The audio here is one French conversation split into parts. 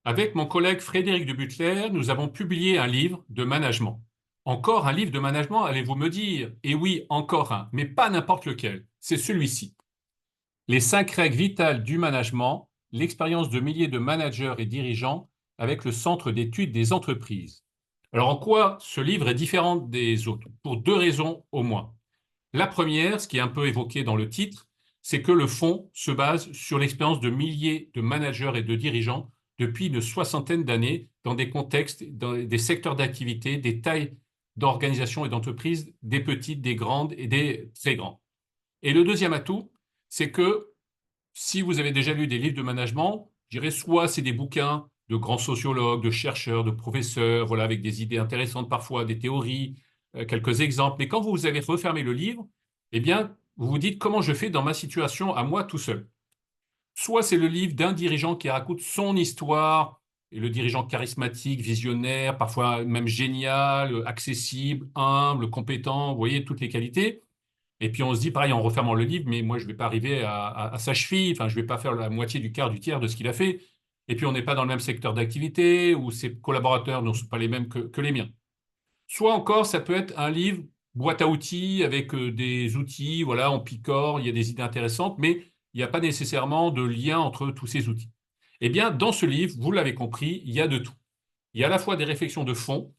Avec mon collègue Frédéric de Butler, nous avons publié un livre de management. Encore un livre de management, allez-vous me dire? Et oui, encore un, mais pas n'importe lequel. C'est celui-ci. Les 5 règles vitales du management, l'expérience de milliers de managers et dirigeants avec le Centre d'études des entreprises. Alors en quoi ce livre est différent des autres? Pour 2 raisons au moins. La première, ce qui est un peu évoqué dans le titre, c'est que le fond se base sur l'expérience de milliers de managers et de dirigeants depuis une soixantaine d'années dans des contextes, dans des secteurs d'activité, des tailles d'organisations et d'entreprises, des petites, des grandes et des très grandes. Et le deuxième atout, c'est que si vous avez déjà lu des livres de management, je dirais soit c'est des bouquins de grands sociologues, de chercheurs, de professeurs, voilà, avec des idées intéressantes parfois, des théories, quelques exemples. Mais quand vous avez refermé le livre, eh bien, vous vous dites comment je fais dans ma situation à moi tout seul. Soit c'est le livre d'un dirigeant qui raconte son histoire, et le dirigeant charismatique, visionnaire, parfois même génial, accessible, humble, compétent, vous voyez, toutes les qualités. Et puis on se dit, pareil, en refermant le livre, mais moi, je ne vais pas arriver à sa cheville, enfin, je ne vais pas faire la moitié du quart, du tiers de ce qu'il a fait. Et puis on n'est pas dans le même secteur d'activité, ou ses collaborateurs ne sont pas les mêmes que les miens. Soit encore, ça peut être un livre boîte à outils avec des outils, voilà, on picore, il y a des idées intéressantes, mais il n'y a pas nécessairement de lien entre tous ces outils. Eh bien, dans ce livre, vous l'avez compris, il y a de tout. Il y a à la fois des réflexions de fond,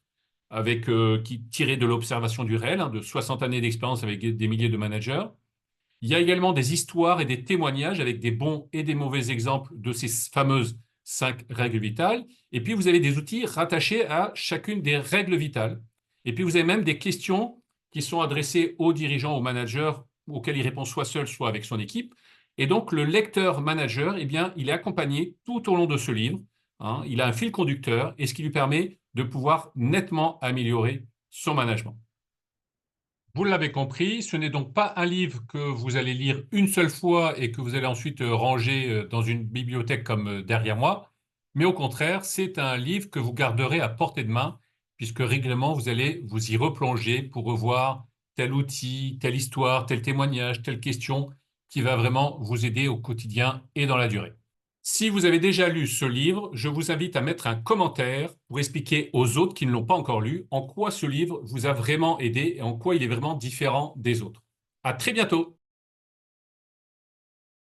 qui tirées de l'observation du réel, de 60 années d'expérience avec des milliers de managers. Il y a également des histoires et des témoignages avec des bons et des mauvais exemples de ces fameuses 5 règles vitales. Et puis, vous avez des outils rattachés à chacune des règles vitales. Et puis, vous avez même des questions qui sont adressées aux dirigeants, aux managers, auxquelles il répond soit seul, soit avec son équipe. Et donc, le lecteur-manager, eh bien, il est accompagné tout au long de ce livre. Il a un fil conducteur et ce qui lui permet de pouvoir nettement améliorer son management. Vous l'avez compris, ce n'est donc pas un livre que vous allez lire une seule fois et que vous allez ensuite ranger dans une bibliothèque comme derrière moi, mais au contraire, c'est un livre que vous garderez à portée de main, puisque régulièrement, vous allez vous y replonger pour revoir tel outil, telle histoire, tel témoignage, telle question qui va vraiment vous aider au quotidien et dans la durée. Si vous avez déjà lu ce livre, je vous invite à mettre un commentaire pour expliquer aux autres qui ne l'ont pas encore lu en quoi ce livre vous a vraiment aidé et en quoi il est vraiment différent des autres. À très bientôt!